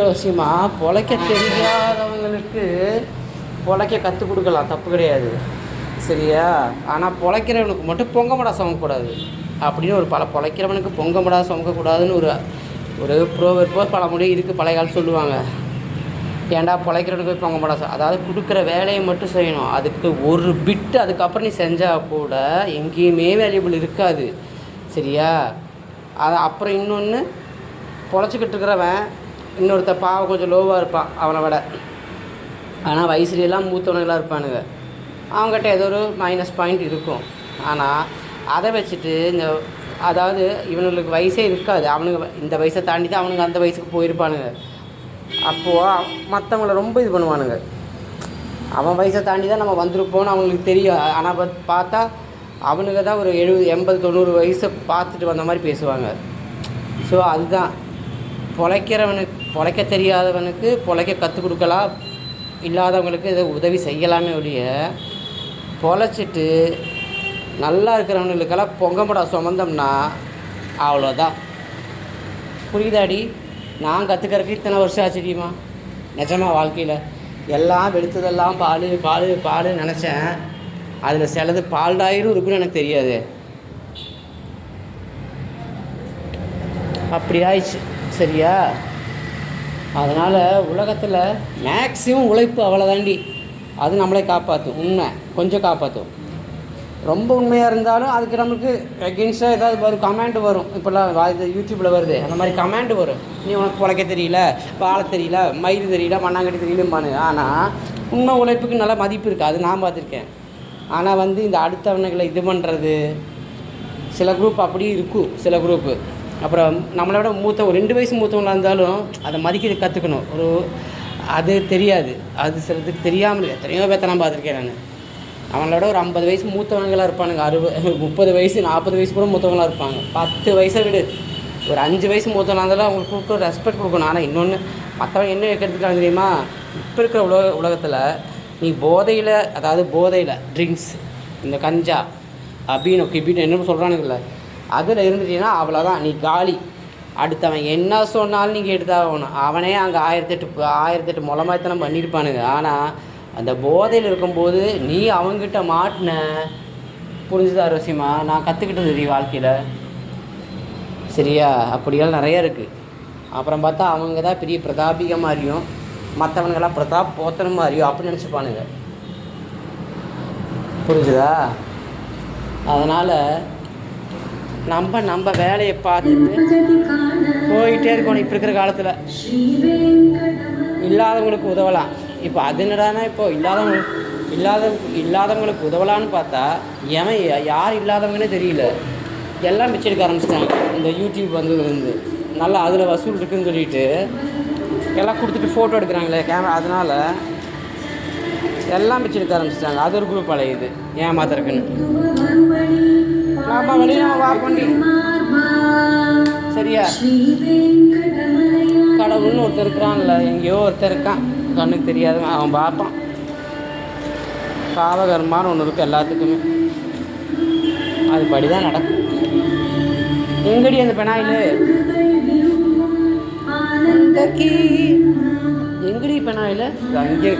ரோசிமா, பொழைக்க தெரியாதவங்களுக்கு பொழைக்க கற்றுக் கொடுக்கலாம், தப்பு கிடையாது சரியா. ஆனால் பொழைக்கிறவனுக்கு மட்டும் பொங்க மடா சுமக்கக்கூடாது அப்படின்னு ஒரு பொழைக்கிறவனுக்கு பொங்க மடா சுமக்கக்கூடாதுன்னு ஒரு ப்ரோவெர்போ பழமொழி இருக்குது, பழைய காலம் சொல்லுவாங்க. ஏன்டா பொழைக்கிறவனுக்கு போய் பொங்க மடா, அதாவது கொடுக்குற வேலையை மட்டும் செய்யணும். அதுக்கு ஒரு பிட்டு அதுக்கப்புறம் நீ செஞ்சால் கூட எங்கேயுமே வேல்யூபிள் இருக்காது சரியா. அது அப்புறம் இன்னொன்று, பொழைச்சிக்கிட்டு இருக்கிறவன் இன்னொருத்த பாவம் கொஞ்சம் லோவாக இருப்பான் அவனை விட, ஆனால் வயசுலாம் மூத்தவனுங்களாக இருப்பானுங்க, அவங்ககிட்ட ஏதோ ஒரு மைனஸ் பாயிண்ட் இருக்கும். ஆனால் அதை வச்சுட்டு அதாவது இவனுங்களுக்கு வயசே இருக்காது, அவனுங்க இந்த வயசை தாண்டி தான் அவனுங்க அந்த வயசுக்கு போயிருப்பானுங்க. அப்போது மற்றவங்கள ரொம்ப இது பண்ணுவானுங்க. அவன் வயசை தாண்டி தான் நம்ம வந்திருப்போம்னு அவங்களுக்கு தெரியும். ஆனால் பார்த்தா அவனுங்க தான் ஒரு 70, 80, 90 வயசை பார்த்துட்டு வந்த மாதிரி பேசுவாங்க. ஸோ அதுதான், பொழைக்க தெரியாதவனுக்கு பொழைக்க கற்றுக் கொடுக்கலாம், இல்லாதவங்களுக்கு இதை உதவி செய்யலாமே ஒழிய பொழைச்சிட்டு நல்லா இருக்கிறவங்களுக்கெல்லாம் பொங்கப்படா சுமந்தோம்னா அவ்வளோதான். புரியுதாடி? நான் கற்றுக்கிறதுக்கு இத்தனை வருஷம் ஆச்சு தெரியுமா நிஜமாக. வாழ்க்கையில் எல்லாம் வெளுத்ததெல்லாம் பால் பால் பால் நினச்சேன், அதில் சிலது பால்டாயிரும் இருக்குன்னு எனக்கு தெரியாது. அப்படி ஆயிடுச்சு சரியா. அதனால் உலகத்தில் மேக்ஸிமம் உழைப்பு அவ்வளோதாண்டி, அது நம்மளே காப்பாற்றும். உண்மை கொஞ்சம் காப்பாற்றும். ரொம்ப உண்மையாக இருந்தாலும் அதுக்கு நமக்கு எகென்ஸ்டாக ஏதாவது வரும், கமெண்ட் வரும். இப்போல்லாம் இது யூடியூப்பில் வருது, அந்த மாதிரி கமெண்ட் வரும். நீ உனக்கு பொழைக்க தெரியல, வாழ தெரியல, மயில் தெரியல, மண்ணாங்கட்டி தெரியலம்பானு. ஆனால் உண்மை உழைப்புக்கு நல்லா மதிப்பு இருக்குது, அது நான் பார்த்துருக்கேன். ஆனால் இந்த அடுத்தவனுங்களை இது பண்ணுறது சில குரூப் அப்படியே இருக்கும், சில குரூப்பு. அப்புறம் நம்மளை விட ஒரு 2 வயசு மூத்தவங்களாக இருந்தாலும் அதை மதிக்கிறது கற்றுக்கணும். அது தெரியாது, அது சிலதுக்கு தெரியாமல் எத்தனையோ பேர்த்த நான் பார்த்துருக்கேன். நான் அவங்களோட ஒரு 50 வயசு மூத்தவங்களாக இருப்பானுங்க, 30 வயசு 40 வயசு கூட மூத்தவங்களாக இருப்பாங்க. 10 வயசை விடு, ஒரு 5 வயசு மூத்தவங்களாக இருந்தாலும் அவங்களுக்கு கொடுக்க ரெஸ்பெக்ட் கொடுக்கணும். ஆனால் இன்னொன்று, மற்றவங்க என்ன வைக்கிறதுக்காக தெரியுமா, இப்போ இருக்கிற உலகத்தில் நீ போதையில் ட்ரிங்க்ஸ், இந்த கஞ்சா அப்படின்னு கிபின்னு என்ன சொல்கிறானுங்கல்ல, அதில் இருந்துட்டீங்கன்னா அவ்வளோதான், நீ காலி. அடுத்தவன் என்ன சொன்னாலும் நீங்கள் எடுத்தாக ஆகணும். அவனே அங்கே 1008 மொளமாய்த்தனம் பண்ணியிருப்பானுங்க. ஆனால் அந்த போதையில் இருக்கும்போது நீ அவங்ககிட்ட மாட்டின, புரிஞ்சுதா ரோசிமா? நான் கற்றுக்கிட்டது தெரியும் வாழ்க்கையில் சரியா. அப்படியெல்லாம் நிறையா இருக்குது. அப்புறம் பார்த்தா அவங்க தான் பெரிய பிரதாபிக மாதிரியும், மற்றவனுங்கெல்லாம் பிரதாப் போத்தன மாதிரியும் அப்படி நினச்சிப்பானுங்க. புரிஞ்சுதா? அதனால் நம்ம வேலையை பார்த்துட்டு போயிட்டே இருக்கணும். இப்போ இருக்கிற காலத்தில் இல்லாதவங்களுக்கு உதவலாம். இப்போ அது என்னடானா, இப்போ இல்லாதவங்களுக்கு உதவலான்னு பார்த்தா யார் இல்லாதவங்கன்னே தெரியல. எல்லாம் பிச்சை எடுக்க ஆரம்பிச்சிட்டாங்க. இந்த யூடியூப் வந்ததுலேருந்து நல்லா அதில் வசூல் இருக்குதுன்னு சொல்லிட்டு எல்லாம் கொடுத்துட்டு ஃபோட்டோ எடுக்கிறாங்களே கேமரா, அதனால் எல்லாம் பிச்சை எடுக்க ஆரம்பிச்சிட்டாங்க. அது ஒரு குரூப் அலையுது ஏமாத்திரக்குன்னு. நம்ம வழி நம்ம வாப்பண்டி சரியா. கடவுள்னு ஒருத்தர் இருக்கிறான்ல, எங்கேயோ ஒருத்தர் இருக்கான், கண்ணுக்கு தெரியாதவன், அவன் பார்ப்பான். பாவகர்மான்னு ஒன்று இருக்குது எல்லாத்துக்குமே, அதுபடி தான் நடக்கும். எங்கடி அந்த பெனாயில், எங்கடி பெனாயில் அங்கே